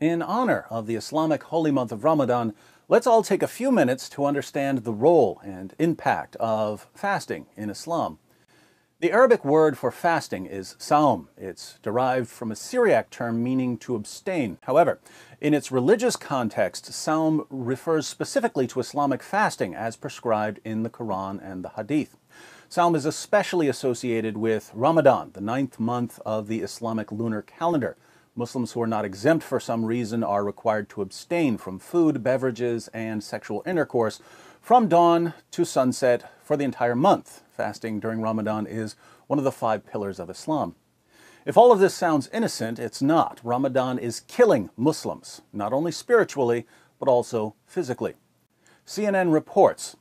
In honor of the Islamic holy month of Ramadan, let's all take a few minutes to understand the role and impact of fasting in Islam. The Arabic word for fasting is saum. It's derived from a Syriac term meaning to abstain. However, in its religious context, saum refers specifically to Islamic fasting as prescribed in the Quran and the Hadith. Saum is especially associated with Ramadan, the 9th month of the Islamic lunar calendar. Muslims who are not exempt for some reason are required to abstain from food, beverages, and sexual intercourse from dawn to sunset for the entire month. Fasting during Ramadan is one of the 5 pillars of Islam. If all of this sounds innocent, it's not. Ramadan is killing Muslims, not only spiritually, but also physically. CNN reports,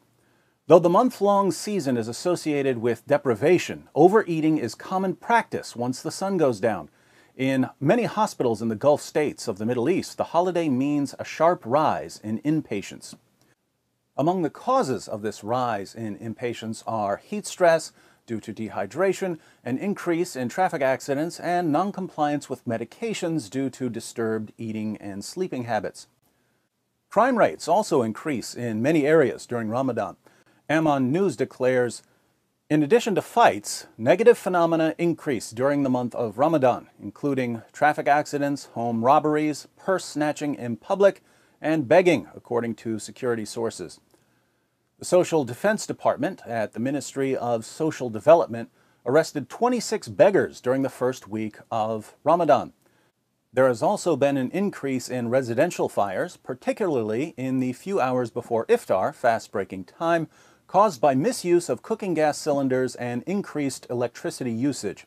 though the month-long season is associated with deprivation, overeating is common practice once the sun goes down. In many hospitals in the Gulf states of the Middle East, the holiday means a sharp rise in inpatients. Among the causes of this rise in inpatients are heat stress due to dehydration, an increase in traffic accidents, and noncompliance with medications due to disturbed eating and sleeping habits. Crime rates also increase in many areas during Ramadan. Amman News declares, in addition to fights, negative phenomena increase during the month of Ramadan, including traffic accidents, home robberies, purse snatching in public, and begging, according to security sources. The Social Defense Department at the Ministry of Social Development arrested 26 beggars during the first week of Ramadan. There has also been an increase in residential fires, particularly in the few hours before iftar, fast-breaking time, caused by misuse of cooking gas cylinders and increased electricity usage.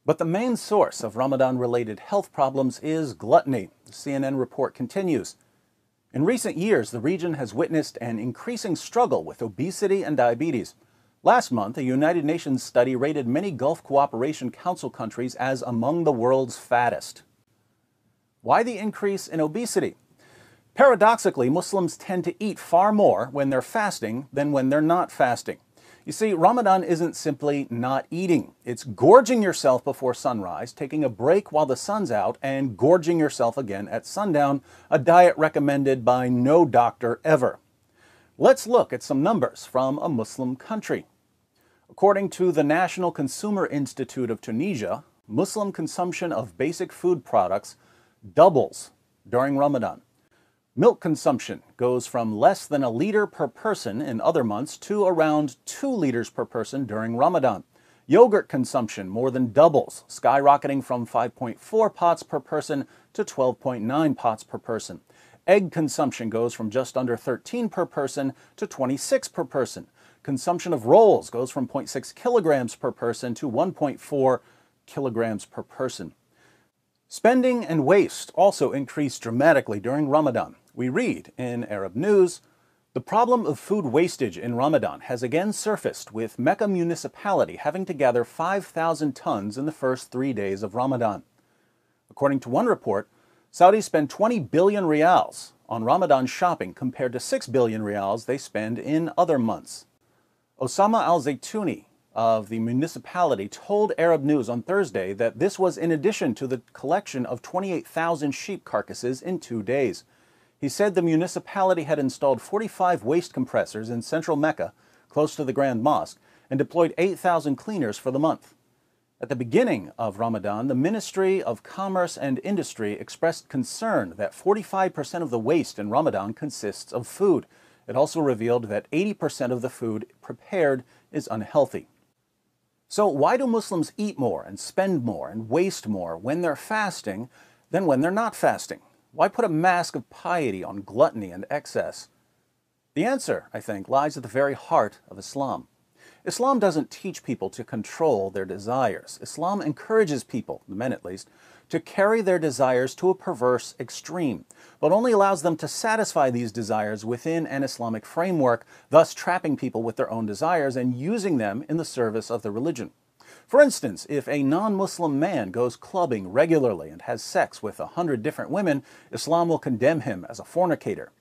But the main source of Ramadan-related health problems is gluttony. The CNN report continues. In recent years, the region has witnessed an increasing struggle with obesity and diabetes. Last month, a United Nations study rated many Gulf Cooperation Council countries as among the world's fattest. Why the increase in obesity? Paradoxically, Muslims tend to eat far more when they're fasting than when they're not fasting. You see, Ramadan isn't simply not eating. It's gorging yourself before sunrise, taking a break while the sun's out, and gorging yourself again at sundown, a diet recommended by no doctor ever. Let's look at some numbers from a Muslim country. According to the National Consumer Institute of Tunisia, Muslim consumption of basic food products doubles during Ramadan. Milk consumption goes from less than a liter per person in other months to around 2 liters per person during Ramadan. Yogurt consumption more than doubles, skyrocketing from 5.4 pots per person to 12.9 pots per person. Egg consumption goes from just under 13 per person to 26 per person. Consumption of rolls goes from 0.6 kilograms per person to 1.4 kilograms per person. Spending and waste also increase dramatically during Ramadan. We read in Arab News, the problem of food wastage in Ramadan has again surfaced, with Mecca municipality having to gather 5,000 tons in the first 3 days of Ramadan. According to one report, Saudis spend 20 billion rials on Ramadan shopping compared to 6 billion rials they spend in other months. Osama al-Zaytouni of the municipality told Arab News on Thursday that this was in addition to the collection of 28,000 sheep carcasses in 2 days. He said the municipality had installed 45 waste compressors in central Mecca, close to the Grand Mosque, and deployed 8,000 cleaners for the month. At the beginning of Ramadan, the Ministry of Commerce and Industry expressed concern that 45% of the waste in Ramadan consists of food. It also revealed that 80% of the food prepared is unhealthy. So why do Muslims eat more and spend more and waste more when they're fasting than when they're not fasting? Why put a mask of piety on gluttony and excess? The answer, I think, lies at the very heart of Islam. Islam doesn't teach people to control their desires. Islam encourages people, the men at least, to carry their desires to a perverse extreme, but only allows them to satisfy these desires within an Islamic framework, thus trapping people with their own desires and using them in the service of the religion. For instance, if a non-Muslim man goes clubbing regularly and has sex with 100 different women, Islam will condemn him as a fornicator.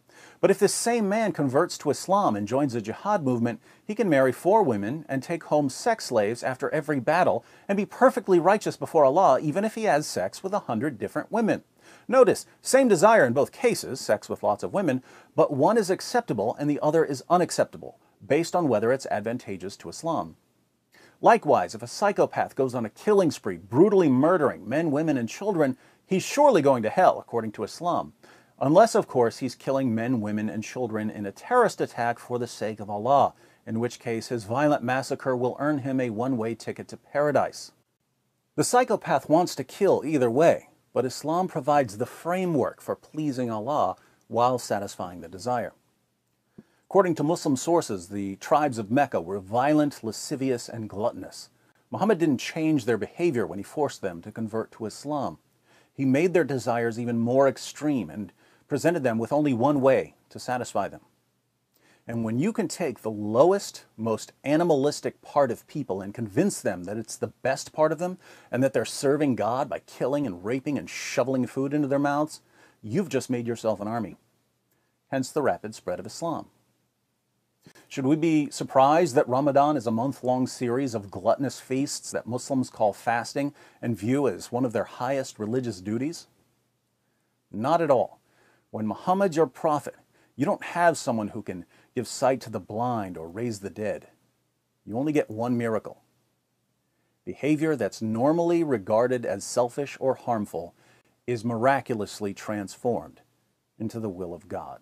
But if this same man converts to Islam and joins the jihad movement, he can marry 4 women and take home sex slaves after every battle and be perfectly righteous before Allah, even if he has sex with 100 different women. Notice, same desire in both cases, sex with lots of women, but one is acceptable and the other is unacceptable, based on whether it's advantageous to Islam. Likewise, if a psychopath goes on a killing spree, brutally murdering men, women, and children, he's surely going to hell, according to Islam. Unless, of course, he's killing men, women, and children in a terrorist attack for the sake of Allah, in which case his violent massacre will earn him a one-way ticket to paradise. The psychopath wants to kill either way, but Islam provides the framework for pleasing Allah while satisfying the desire. According to Muslim sources, the tribes of Mecca were violent, lascivious, and gluttonous. Muhammad didn't change their behavior when he forced them to convert to Islam. He made their desires even more extreme and presented them with only one way to satisfy them. And when you can take the lowest, most animalistic part of people and convince them that it's the best part of them and that they're serving God by killing and raping and shoveling food into their mouths, you've just made yourself an army. Hence the rapid spread of Islam. Should we be surprised that Ramadan is a month-long series of gluttonous feasts that Muslims call fasting and view as one of their highest religious duties? Not at all. When Muhammad's your prophet, you don't have someone who can give sight to the blind or raise the dead. You only get one miracle. Behavior that's normally regarded as selfish or harmful is miraculously transformed into the will of God.